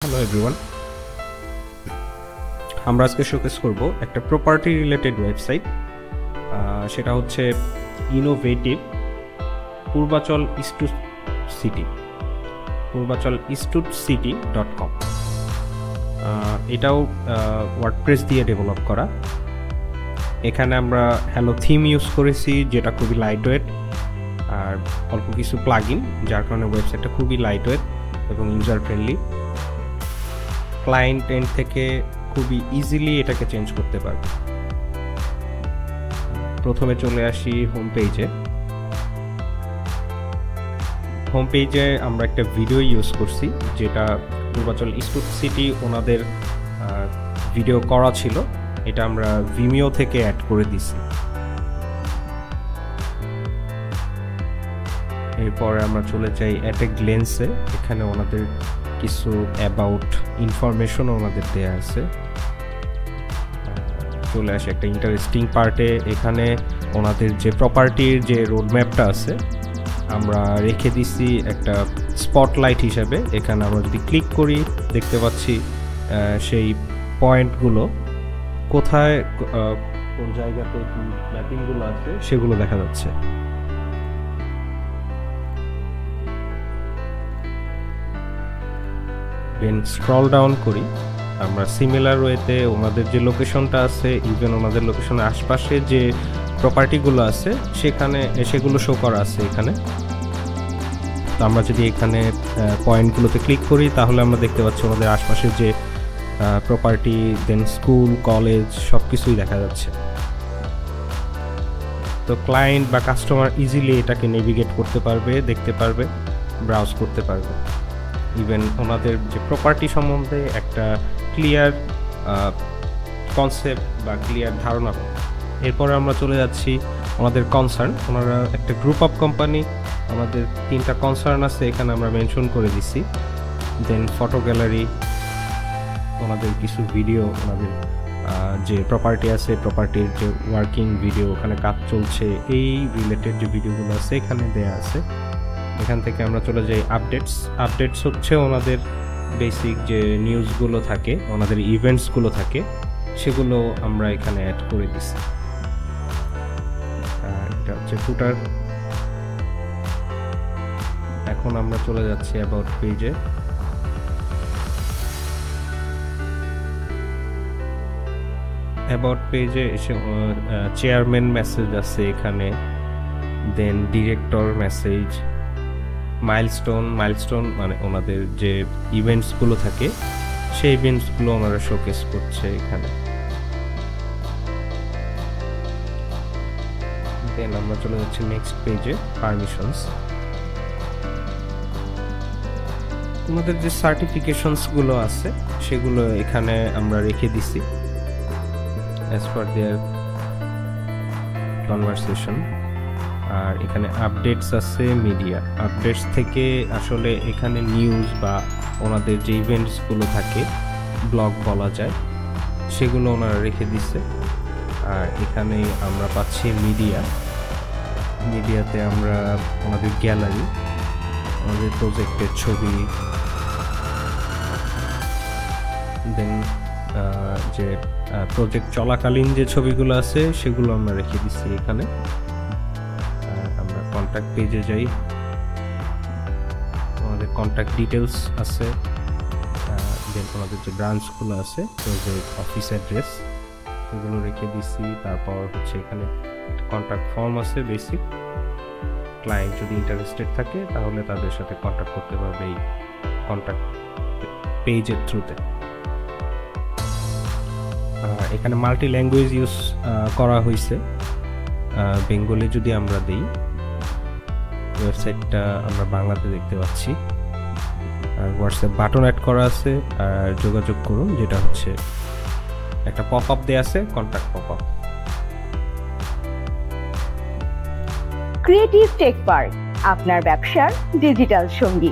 Hello everyone, আমরা আজকে showcase করব একটা প্রপার্টি রিলেটেড ওয়েবসাইট। সেটা হচ্ছে ইনোভেটিভ পূর্বাচল ইস্টুট সিটি, purbacholistud.city.com। এটাও ওয়ার্ডপ্রেস দিয়ে ডেভেলপ করা। এখানে আমরা হ্যালো থিম ইউজ করেছি, যেটা খুবই লাইটওয়েট, আর অল্প কিছু প্লাগইন, যার কারণে ওয়েবসাইটটা খুবই লাইটওয়েট এবং ইউজার ফ্রেন্ডলি। ক্লায়েন্ট এন্ড থেকে খুবই ইজিলি এটাকে চেঞ্জ করতে পারবে। প্রথমে চলে আসি হোম পেজে। হোম পেজে আমরা একটা ভিডিও ইউজ করছি, যেটা পূর্বাচল ইস্টুট সিটি ওনাদের ভিডিও করা ছিল। এটা আমরা ভিমিও থেকে অ্যাড করে দিছি। এরপরে আমরা চলে যাই অ্যাট এ গ্লেন্সে। এখানে ওনাদের কিছু অ্যাবাউট ইনফরমেশন ওনাদের দেয়া আছে। চলে আসে একটা ইন্টারেস্টিং পার্টে। এখানে ওনাদের যে প্রপার্টির যে রোডম্যাপটা আছে আমরা রেখে দিছি একটা স্পটলাইট হিসাবে। এখানে আমরা যদি ক্লিক করি দেখতে পাচ্ছি সেই পয়েন্টগুলো কোথায়, কোন জায়গাতে কি ম্যাপিংগুলো আছে সেগুলো দেখা যাচ্ছে। দেন স্ক্রল ডাউন করি, আমরা সিমিলার ওয়েতে ওনাদের যে লোকেশনটা আছে, ইভেন ওনাদের লোকেশনের আশপাশে যে প্রপার্টিগুলো আছে সেগুলো শো করা আছে এখানে। তো আমরা যদি এখানে পয়েন্টগুলোতে ক্লিক করি তাহলে আমরা দেখতে পাচ্ছি ওনাদের আশপাশে যে প্রপার্টি, দেন স্কুল, কলেজ সব কিছুই দেখা যাচ্ছে। তো ক্লায়েন্ট বা কাস্টমার ইজিলি এটাকে নেভিগেট করতে পারবে, দেখতে পারবে, ব্রাউজ করতে পারবে। ইভেন ওনাদের যে প্রপার্টি সম্বন্ধে একটা ক্লিয়ার কনসেপ্ট বা ক্লিয়ার ধারণা পাবে। এরপরে আমরা চলে যাচ্ছি ওনাদের কনসার্ন। ওনারা একটা গ্রুপ অফ কোম্পানি, আমাদের 3টা কনসার্ন আছে এখানে আমরা মেনশন করে দিছি। দেন ফটো গ্যালারি, ওনাদের কিছু ভিডিও, ওনাদের যে প্রপার্টি আছে প্রপার্টির যে ওয়ার্কিং ভিডিও, ওখানে কাজ চলছে, এই রিলেটেড যে ভিডিওগুলো আছে এখানে দেয়া আছে। এখান থেকে আমরা চলে যাই আপডেটস হচ্ছে ওনাদের বেসিক যে নিউজগুলো থাকে, ওনাদের ইভেন্টসগুলো থাকে, সেগুলো আমরা এখানে অ্যাড করে দিছি। এটা হচ্ছে ফুটার। এখন আমরা চলে যাচ্ছি অ্যাবাউট পেজে। অ্যাবাউট পেজে এসে চেয়ারম্যান মেসেজ আছে এখানে, দেন ডিরেক্টর মেসেজ, মাইলস্টোন মানে ওনাদের যে ইভেন্টসগুলো থাকে সেই ইভেন্টসগুলো ওনারা শোকেস করছে এখানে। দেন আমরা চলে যাচ্ছি নেক্সট পেজে, পারমিশনস। ওনাদের যে সার্টিফিকেশনসগুলো আছে সেগুলো এখানে আমরা রেখে দিছি অ্যাজ পার দেয়ার কনভারসেশন। আর এখানে আপডেটস আছে, মিডিয়া আপডেটস থেকে আসলে এখানে নিউজ বা ওনাদের যে ইভেন্টসগুলো থাকে, ব্লগ বলা যায়, সেগুলো ওনারা রেখে দিচ্ছে। আর এখানে আমরা পাচ্ছি মিডিয়াতে আমরা ওনাদের গ্যালারি, ওনাদের প্রজেক্টের ছবি, দেন যে প্রজেক্ট চলাকালীন যে ছবিগুলো আছে সেগুলো আমরা রেখে দিচ্ছি এখানে। আমরা কন্ট্যাক্ট পেজে যাই, আমাদের কন্ট্যাক্ট ডিটেলস আছে, দেন আমাদের যে ব্রাঞ্চগুলো আছে, প্রজেক্ট অফিস অ্যাড্রেস, এগুলো রেখে দিচ্ছি। তারপর হচ্ছে এখানে একটা কন্ট্যাক্ট ফর্ম আছে বেসিক। ক্লায়েন্ট যদি ইন্টারেস্টেড থাকে তাহলে তাদের সাথে কন্ট্যাক্ট করতে পারবে এই কন্ট্যাক্ট পেজের থ্রুতে। এখানে মাল্টি ল্যাঙ্গুয়েজ ইউজ করা হয়েছে। বেঙ্গলি যদি আমরা দিই, ওয়েবসাইটটা আমরা বাংলাতে দেখতে পাচ্ছি। আর হোয়াটসঅ্যাপ বাটন অ্যাড করা আছে, আর যোগাযোগ করুন, যেটা হচ্ছে একটা পপ আপ দেয়া আছে, contact pop up. Creative take park, আপনার ব্যবসার ডিজিটাল সঙ্গী।